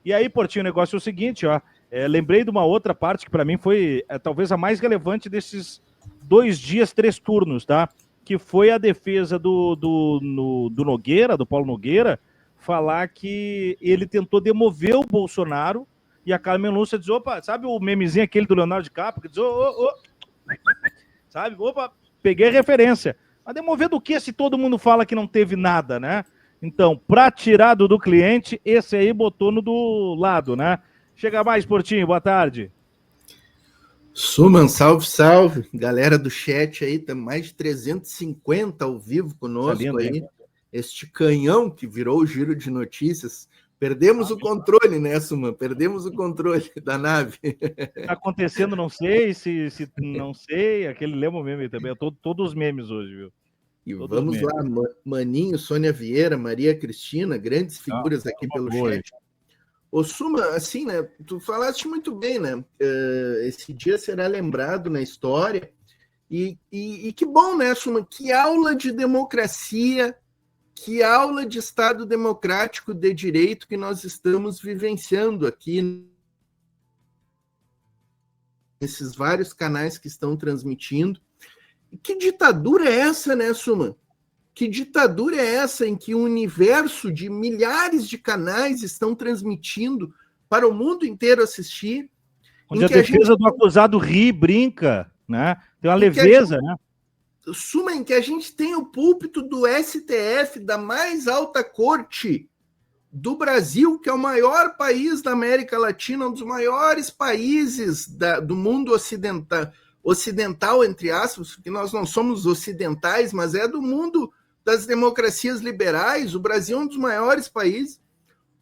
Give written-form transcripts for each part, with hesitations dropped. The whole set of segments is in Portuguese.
E aí, Portinho, o negócio é o seguinte, ó. Lembrei de uma outra parte que para mim foi talvez a mais relevante desses 2 dias, 3 turnos, tá? Que foi a defesa do Nogueira, do Paulo Nogueira, falar que ele tentou demover o Bolsonaro e a Carmen Lúcia diz, opa, sabe o memezinho aquele do Leonardo DiCaprio? Que diz, sabe? Opa, peguei referência. Mas demover do que se todo mundo fala que não teve nada, né? Então, para tirar do cliente, esse aí botou no do lado, né? Chega mais, Portinho, boa tarde. Suman, salve, salve. Galera do chat aí, tem mais de 350 ao vivo conosco aí. Hein? Este canhão que virou o giro de notícias. Perdemos o controle, né, Suman? Perdemos o controle da nave. Tá acontecendo, não sei, se não sei, aquele lembra meme também, todos os memes hoje, viu? E todos vamos lá, Maninho, Sônia Vieira, Maria Cristina, grandes figuras aqui pelo chat. Ô, Suma, assim, né, tu falaste muito bem, né, esse dia será lembrado na história, e que bom, né, Suma, que aula de democracia, que aula de Estado democrático de direito que nós estamos vivenciando aqui, nesses vários canais que estão transmitindo. E que ditadura é essa, né, Suma? Que ditadura é essa em que um universo de milhares de canais estão transmitindo para o mundo inteiro assistir? Onde a defesa do acusado ri, brinca, né? Tem uma leveza, né? Suma, em que a gente tem o púlpito do STF, da mais alta corte do Brasil, que é o maior país da América Latina, um dos maiores países do mundo ocidental, entre aspas, porque nós não somos ocidentais, mas é do mundo das democracias liberais. O Brasil é um dos maiores países.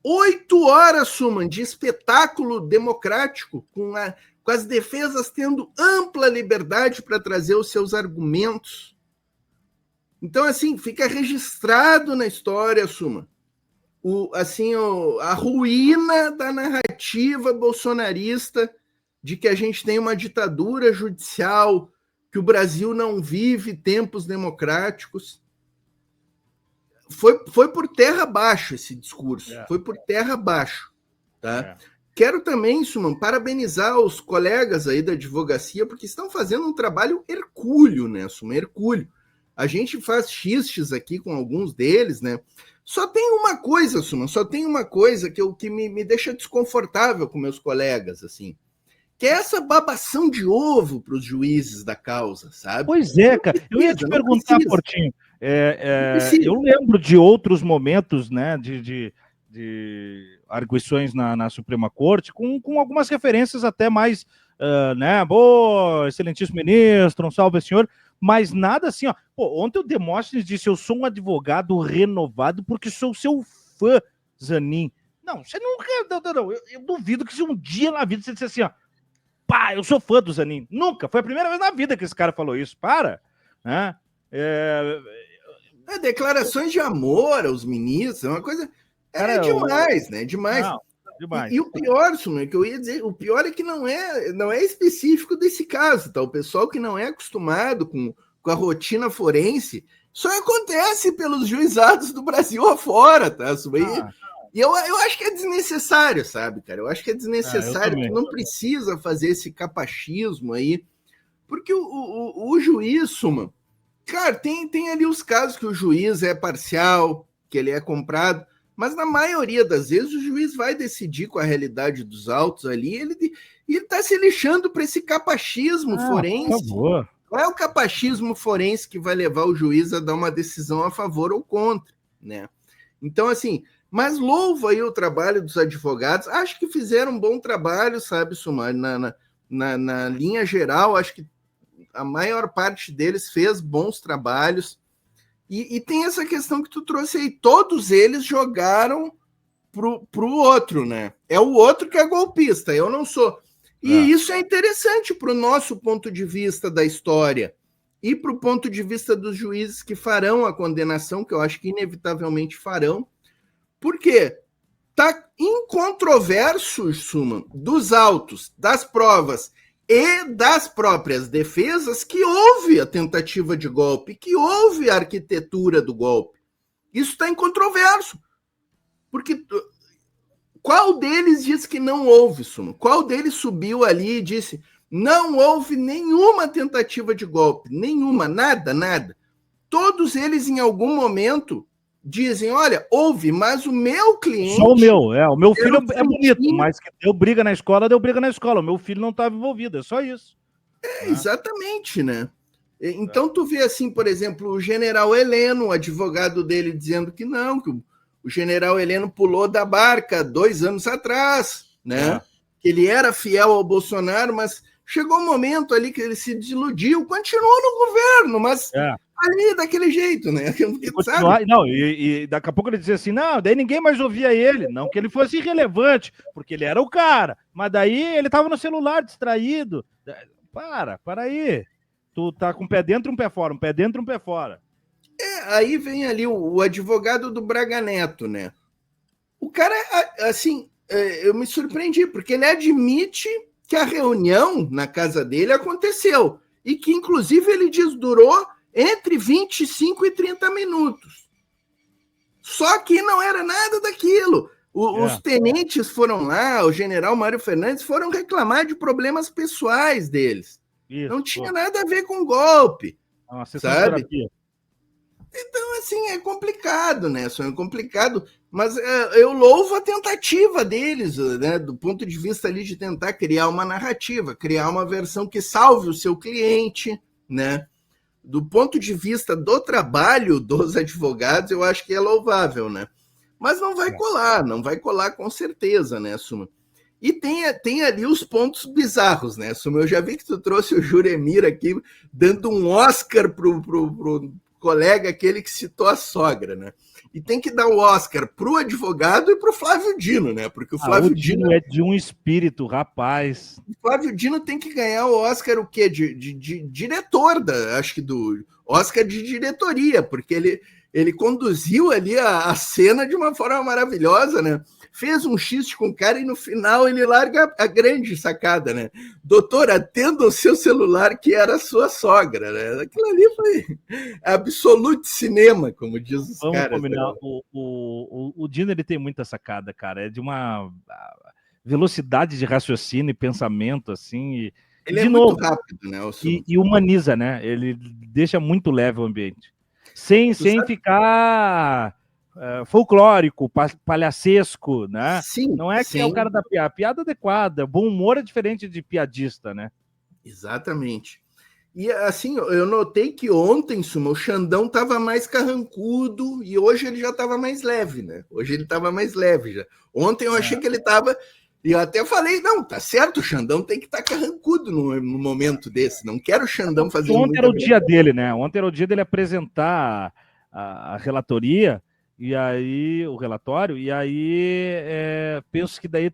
8 horas, Suman, de espetáculo democrático, com as defesas tendo ampla liberdade para trazer os seus argumentos. Então, assim, fica registrado na história, Suman, a ruína da narrativa bolsonarista de que a gente tem uma ditadura judicial, que o Brasil não vive tempos democráticos. Foi por terra abaixo esse discurso, foi por terra abaixo. Tá? Quero também, Suman, parabenizar os colegas aí da advocacia, porque estão fazendo um trabalho hercúleo, né, Suman? Hercúleo. A gente faz xistes aqui com alguns deles, né? Só tem uma coisa, Suman, que me deixa desconfortável com meus colegas, assim, que é essa babação de ovo para os juízes da causa, sabe? Pois é, cara. Eu ia te perguntar, Portinho, eu lembro de outros momentos, né, de arguições na Suprema Corte, com algumas referências até mais, né, boa, excelentíssimo ministro, um salve senhor, mas nada assim, ó. Pô, ontem o Demóstenes disse, eu sou um advogado renovado porque sou seu fã, Zanin. Não, você nunca, não, eu duvido que se um dia na vida você disse assim, ó, pá, eu sou fã do Zanin. Nunca, foi a primeira vez na vida que esse cara falou isso, né? Declarações de amor aos ministros, é uma coisa... É demais, né? Demais. Não, demais. E o pior, Suman, que eu ia dizer, o pior é que não é específico desse caso, tá? O pessoal que não é acostumado com a rotina forense, só acontece pelos juizados do Brasil afora, tá, Suman? E eu acho que é desnecessário, sabe, cara? Eu acho que é desnecessário, que não precisa fazer esse capachismo aí, porque o juiz, Suman, cara, tem ali os casos que o juiz é parcial, que ele é comprado, mas na maioria das vezes o juiz vai decidir com a realidade dos autos ali, ele está se lixando para esse capachismo forense. Por favor. Não é o capachismo forense que vai levar o juiz a dar uma decisão a favor ou contra, né? Então, assim, mas louvo aí o trabalho dos advogados, acho que fizeram um bom trabalho, sabe, Sumar, na linha geral, acho que a maior parte deles fez bons trabalhos. E tem essa questão que tu trouxe aí, todos eles jogaram pro outro, né? É o outro que é golpista, eu não sou. E isso é interessante para o nosso ponto de vista da história e para o ponto de vista dos juízes que farão a condenação, que eu acho que inevitavelmente farão, porque tá incontroverso, Suman, dos autos, das provas e das próprias defesas que houve a tentativa de golpe, que houve a arquitetura do golpe. Isso está incontroverso. Porque Qual deles disse que não houve, Suma? Qual deles subiu ali e disse não houve nenhuma tentativa de golpe? Nenhuma, nada. Todos eles, em algum momento, dizem, olha, houve, mas o meu cliente... Só o meu filho é bonito, mas que deu briga na escola. O meu filho não estava envolvido, é só isso. Exatamente, né? Então tu vê assim, por exemplo, o general Heleno, o advogado dele, dizendo que não, que o general Heleno pulou da barca 2 anos atrás, né? Que ele era fiel ao Bolsonaro, mas chegou um momento ali que ele se desiludiu, continuou no governo, mas ali daquele jeito, né? Sabe? Não, e daqui a pouco ele dizia assim, não, daí ninguém mais ouvia ele, não que ele fosse irrelevante, porque ele era o cara, mas daí ele estava no celular distraído. Para aí. Tu tá com um pé dentro e um pé fora, um pé dentro e um pé fora. Aí vem ali o advogado do Braga Neto, né? O cara, assim, eu me surpreendi, porque ele admite que a reunião na casa dele aconteceu e que, inclusive, ele diz durou entre 25 e 30 minutos. Só que não era nada daquilo. Os tenentes foram lá, o general Mário Fernandes, foram reclamar de problemas pessoais deles. Isso, não tinha nada a ver com golpe. Sabe? Então, assim, é complicado, né? É complicado, mas eu louvo a tentativa deles, né? Do ponto de vista ali de tentar criar uma narrativa, criar uma versão que salve o seu cliente, né? Do ponto de vista do trabalho dos advogados, eu acho que é louvável, né? Mas não vai colar com certeza, né, Suma? E tem ali os pontos bizarros, né, Suma? Eu já vi que tu trouxe o Juremir aqui, dando um Oscar pro colega, aquele que citou a sogra, né? E tem que dar o Oscar pro advogado e pro Flávio Dino, né? Porque o Flávio Dino é de um espírito, rapaz. O Flávio Dino tem que ganhar o Oscar o quê? De diretor, acho que do Oscar de diretoria, porque ele conduziu ali a cena de uma forma maravilhosa, né? Fez um xiste com o cara e no final ele larga a grande sacada, né? Doutor, atenda o seu celular que era a sua sogra, né? Aquilo ali foi absoluto cinema, como diz os Vamos caras. Combinar. Né? O Dino, ele tem muita sacada, cara. É de uma velocidade de raciocínio e pensamento, assim. E, ele é muito rápido, né? E humaniza, né? Ele deixa muito leve o ambiente. Sem ficar folclórico, palhacesco, né? Sim, não é que é o cara da piada adequada. Bom humor é diferente de piadista, né? Exatamente. E assim, eu notei que ontem, Suma, o Xandão estava mais carrancudo e hoje ele já estava mais leve, né? Hoje ele estava mais leve já. Ontem eu achei que ele estava... E eu até falei, não, tá certo, o Xandão tem que estar carrancudo no momento desse. Não quero o Xandão fazer... Ontem era o dia dele, né? Ontem era o dia dele apresentar a relatoria, e aí o relatório, e aí penso que daí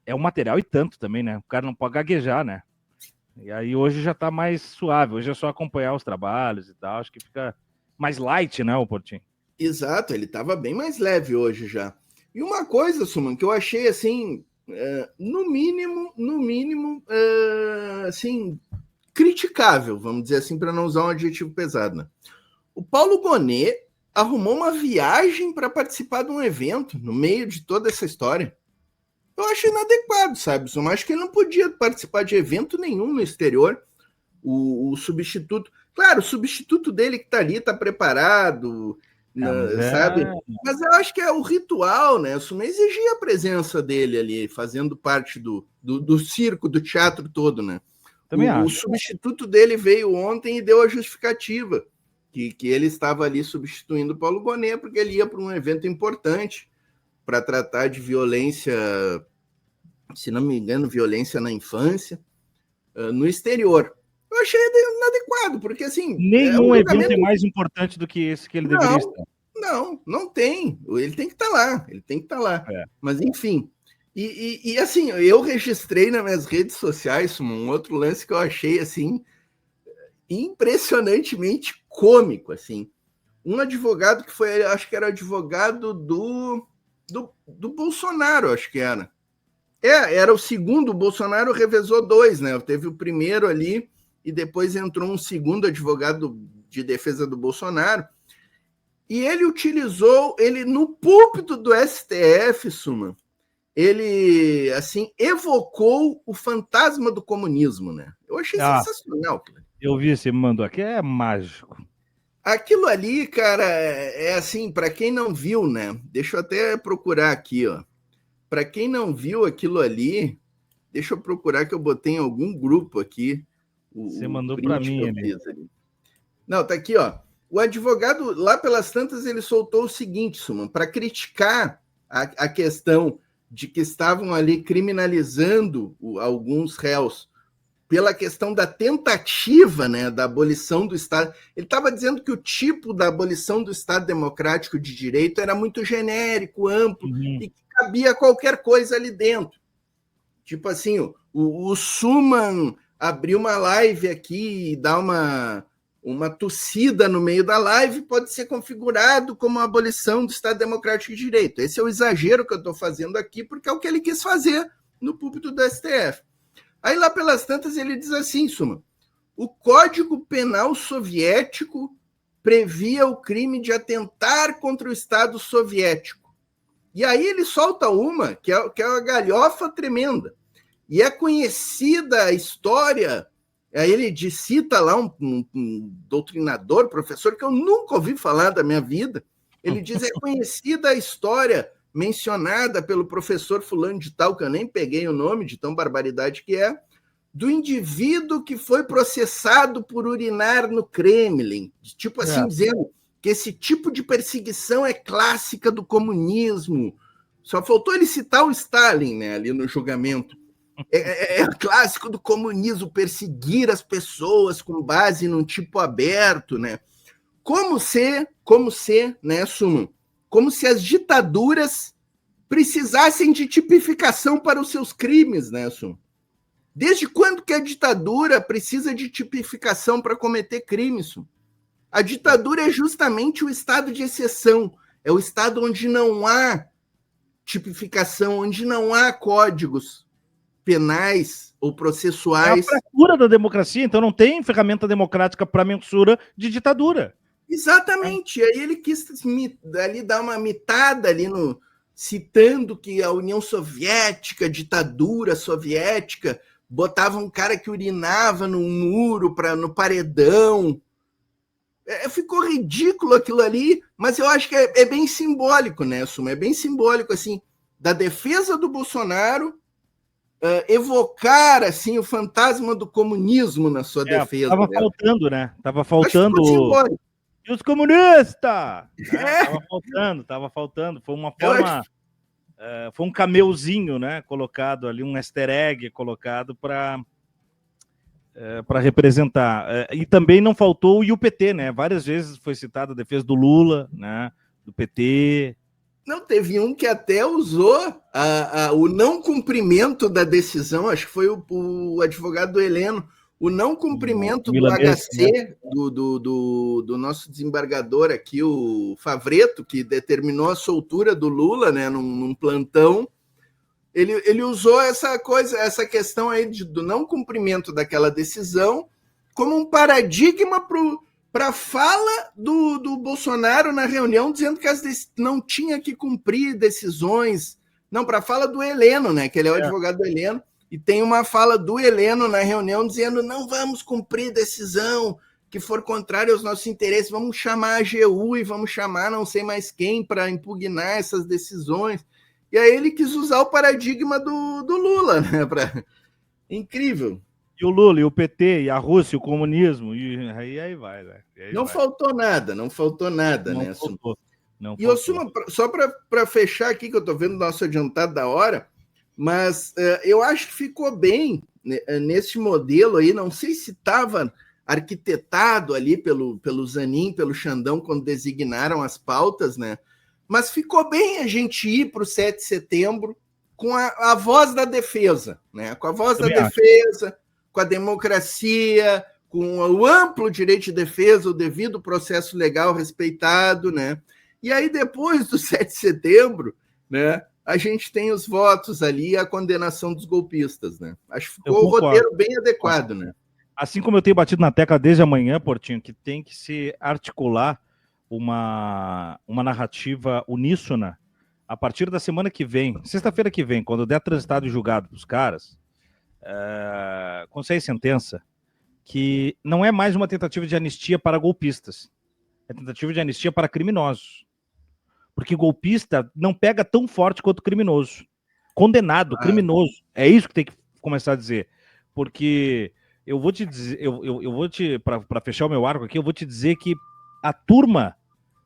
é um material e tanto também, né? O cara não pode gaguejar, né? E aí hoje já tá mais suave, hoje é só acompanhar os trabalhos e tal, acho que fica mais light, né, o Portinho? Exato, ele tava bem mais leve hoje já. E uma coisa, Suman, que eu achei assim, no mínimo, assim, criticável, vamos dizer assim, para não usar um adjetivo pesado, né? O Paulo Gonet arrumou uma viagem para participar de um evento no meio de toda essa história. Eu acho inadequado, sabe? Eu acho que ele não podia participar de evento nenhum no exterior. O substituto... Claro, o substituto dele que está ali, está preparado, sabe? Mas eu acho que é o ritual, né? Isso não exigia a presença dele ali, fazendo parte do circo, do teatro todo, né? O substituto dele veio ontem e deu a justificativa que ele estava ali substituindo o Paulo Gonet, porque ele ia para um evento importante para tratar de violência, se não me engano, violência na infância, no exterior. Eu achei inadequado, porque assim... Nenhum evento é mais importante do que esse que ele deveria estar. Não tem. Ele tem que estar lá, Mas, enfim... E assim, eu registrei nas minhas redes sociais um outro lance que eu achei, assim, impressionantemente cômico, assim. Um advogado que foi, acho que era advogado do Bolsonaro, acho que era. Era o segundo, o Bolsonaro revezou 2, né? Teve o primeiro ali e depois entrou um segundo advogado de defesa do Bolsonaro. E ele utilizou, no púlpito do STF, Suma, ele, assim, evocou o fantasma do comunismo, né? Eu achei sensacional. Eu vi, você me mandou aqui, é mágico. Aquilo ali, cara, é assim, para quem não viu, né? Deixa eu até procurar aqui, ó. Para quem não viu aquilo ali, deixa eu procurar que eu botei em algum grupo aqui. Você mandou para mim ali. Não, tá aqui, ó. O advogado, lá pelas tantas, ele soltou o seguinte, Suman, para criticar a questão de que estavam ali criminalizando alguns réus pela questão da tentativa, né, da abolição do Estado. Ele estava dizendo que o tipo da abolição do Estado Democrático de Direito era muito genérico, amplo, e que cabia qualquer coisa ali dentro. Tipo assim, o Suman abriu uma live aqui e dá uma tossida no meio da live, pode ser configurado como a abolição do Estado Democrático de Direito. Esse é o exagero que eu estou fazendo aqui, porque é o que ele quis fazer no púlpito do STF. Aí lá pelas tantas ele diz assim, Suman, o Código Penal Soviético previa o crime de atentar contra o Estado Soviético. E aí ele solta uma, que é uma galhofa tremenda. E é conhecida a história, aí ele cita lá um doutrinador, professor, que eu nunca ouvi falar da minha vida. Ele diz, é conhecida a história mencionada pelo professor fulano de tal, que eu nem peguei o nome, de tão barbaridade que é, do indivíduo que foi processado por urinar no Kremlin. Tipo assim, dizendo que esse tipo de perseguição é clássica do comunismo. Só faltou ele citar o Stalin, né, ali no julgamento. É clássico do comunismo perseguir as pessoas com base num tipo aberto, né? Como se, né, Suman? Como se as ditaduras precisassem de tipificação para os seus crimes, né, Suman? Desde quando que a ditadura precisa de tipificação para cometer crimes, Suman? A ditadura é justamente o estado de exceção, é o estado onde não há tipificação, onde não há códigos penais ou processuais. É a fratura da democracia, então não tem ferramenta democrática para mensura de ditadura. Exatamente. Aí ele quis ali dar uma mitada ali citando que a União Soviética, a ditadura soviética, botava um cara que urinava no muro, no paredão. Ficou ridículo aquilo ali, mas eu acho que é bem simbólico, né, Suma? É bem simbólico, assim, da defesa do Bolsonaro, evocar, assim, o fantasma do comunismo na sua defesa. Tava faltando, né? Tava faltando... E os comunistas! Tava faltando. Foi uma forma... foi um cameuzinho, né? Colocado ali, um easter egg colocado para representar. E também não faltou o PT, né? Várias vezes foi citada a defesa do Lula, né? Do PT. Não, teve um que até usou o não cumprimento da decisão, acho que foi o advogado do Heleno, o não cumprimento do HC, do nosso desembargador aqui, o Favreto, que determinou a soltura do Lula, né, num plantão. Ele usou essa questão aí do não cumprimento daquela decisão como um paradigma para a fala do Bolsonaro na reunião, dizendo que não tinha que cumprir decisões. Não, para a fala do Heleno, né, que ele é o advogado do Heleno, e tem uma fala do Heleno na reunião dizendo não vamos cumprir decisão que for contrária aos nossos interesses, vamos chamar a AGU e vamos chamar não sei mais quem para impugnar essas decisões. E aí ele quis usar o paradigma do Lula, né? Incrível. E o Lula, e o PT, e a Rússia, o comunismo, e aí vai, né? Não faltou nada, né? Faltou. E eu só para fechar aqui, que eu estou vendo o nosso adiantado da hora, mas eu acho que ficou bem nesse modelo aí, não sei se estava arquitetado ali pelo Zanin, pelo Xandão, quando designaram as pautas, né? Mas ficou bem a gente ir para o 7 de setembro com a voz da defesa, né? Com a voz da defesa, com a democracia, com o amplo direito de defesa, o devido processo legal respeitado, né? E aí, depois do 7 de setembro, né, a gente tem os votos ali e a condenação dos golpistas, né? Acho que ficou o roteiro bem adequado, né? Assim como eu tenho batido na tecla desde amanhã, Portinho, que tem que se articular uma narrativa uníssona a partir da semana que vem, sexta-feira que vem, quando der transitado e julgado para os caras, quando sair sentença, que não é mais uma tentativa de anistia para golpistas, é tentativa de anistia para criminosos. Porque golpista não pega tão forte quanto criminoso. Condenado, criminoso. É isso que tem que começar a dizer. Porque eu vou te dizer, eu vou te, para fechar o meu arco aqui, eu vou te dizer que a turma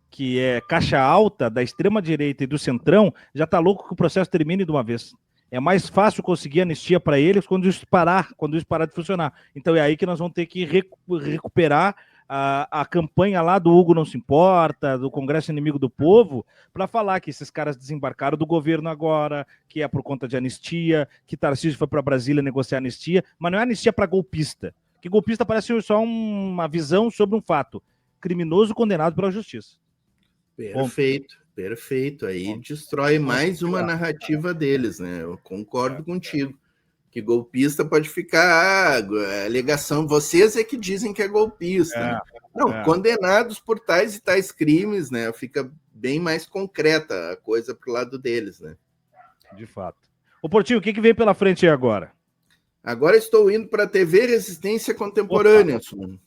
que é caixa alta da extrema-direita e do centrão já tá louco que o processo termine de uma vez. É mais fácil conseguir anistia para eles quando isso parar de funcionar. Então é aí que nós vamos ter que recuperar a campanha lá do Hugo Não Se Importa, do Congresso Inimigo do Povo, para falar que esses caras desembarcaram do governo agora, que é por conta de anistia, que Tarcísio foi para Brasília negociar anistia, mas não é anistia para golpista, que golpista parece só uma visão sobre um fato. Criminoso condenado pela justiça. Perfeito, perfeito. Aí destrói mais uma narrativa deles, né? Eu concordo contigo. Que golpista pode ficar a alegação, vocês é que dizem que é golpista. Né? Não, condenados por tais e tais crimes, né? Fica bem mais concreta a coisa pro lado deles, né? De fato. Ô Portinho, o que vem pela frente aí agora? Agora estou indo para a TV Resistência Contemporânea,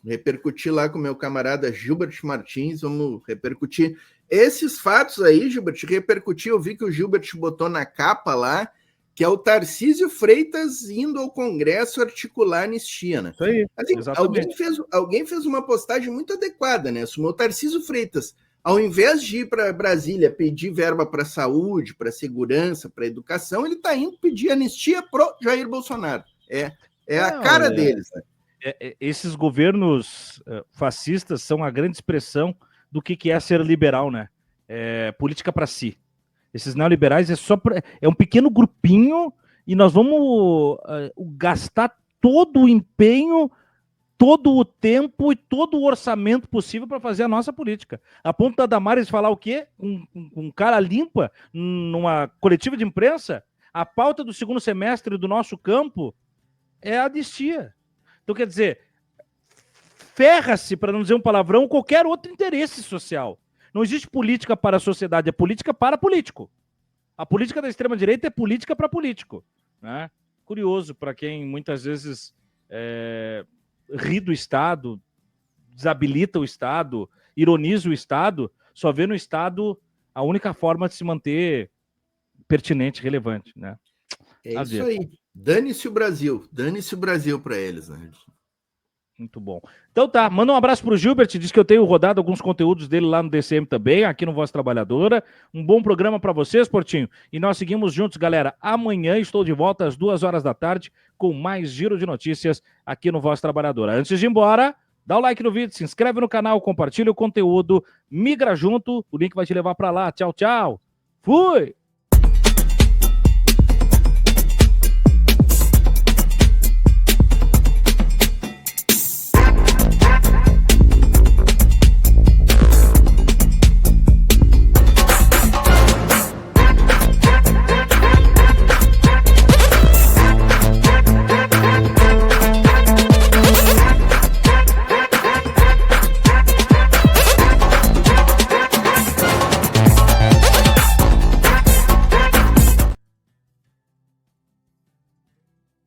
repercutir lá com meu camarada Gilbert Martins, vamos repercutir esses fatos aí, Gilbert, repercutir, eu vi que o Gilbert botou na capa lá, que é o Tarcísio Freitas indo ao Congresso articular anistia, né? Isso aí, assim, alguém fez uma postagem muito adequada, né? O Tarcísio Freitas, ao invés de ir para Brasília pedir verba para saúde, para segurança, para educação, ele está indo pedir anistia pro Jair Bolsonaro. A cara deles, né? Esses governos fascistas são a grande expressão do que é ser liberal, né? Política para si. Esses neoliberais é um pequeno grupinho e nós vamos gastar todo o empenho, todo o tempo e todo o orçamento possível para fazer a nossa política. A ponto da Damares falar o quê? Com cara limpa, numa coletiva de imprensa, a pauta do segundo semestre do nosso campo é a anistia. Então, quer dizer, ferra-se, para não dizer um palavrão, qualquer outro interesse social. Não existe política para a sociedade, é política para político. A política da extrema-direita é política para político. Né? Curioso para quem muitas vezes ri do Estado, desabilita o Estado, ironiza o Estado, só vê no Estado a única forma de se manter pertinente, relevante. Né? Isso aí. Dane-se o Brasil para eles. Né? Muito bom. Então tá, manda um abraço pro Gilbert, diz que eu tenho rodado alguns conteúdos dele lá no DCM também, aqui no Voz Trabalhadora. Um bom programa para vocês, Portinho. E nós seguimos juntos, galera. Amanhã estou de volta às 2h da tarde com mais Giro de Notícias aqui no Voz Trabalhadora. Antes de ir embora, dá o like no vídeo, se inscreve no canal, compartilha o conteúdo, migra junto, o link vai te levar para lá. Tchau, tchau. Fui!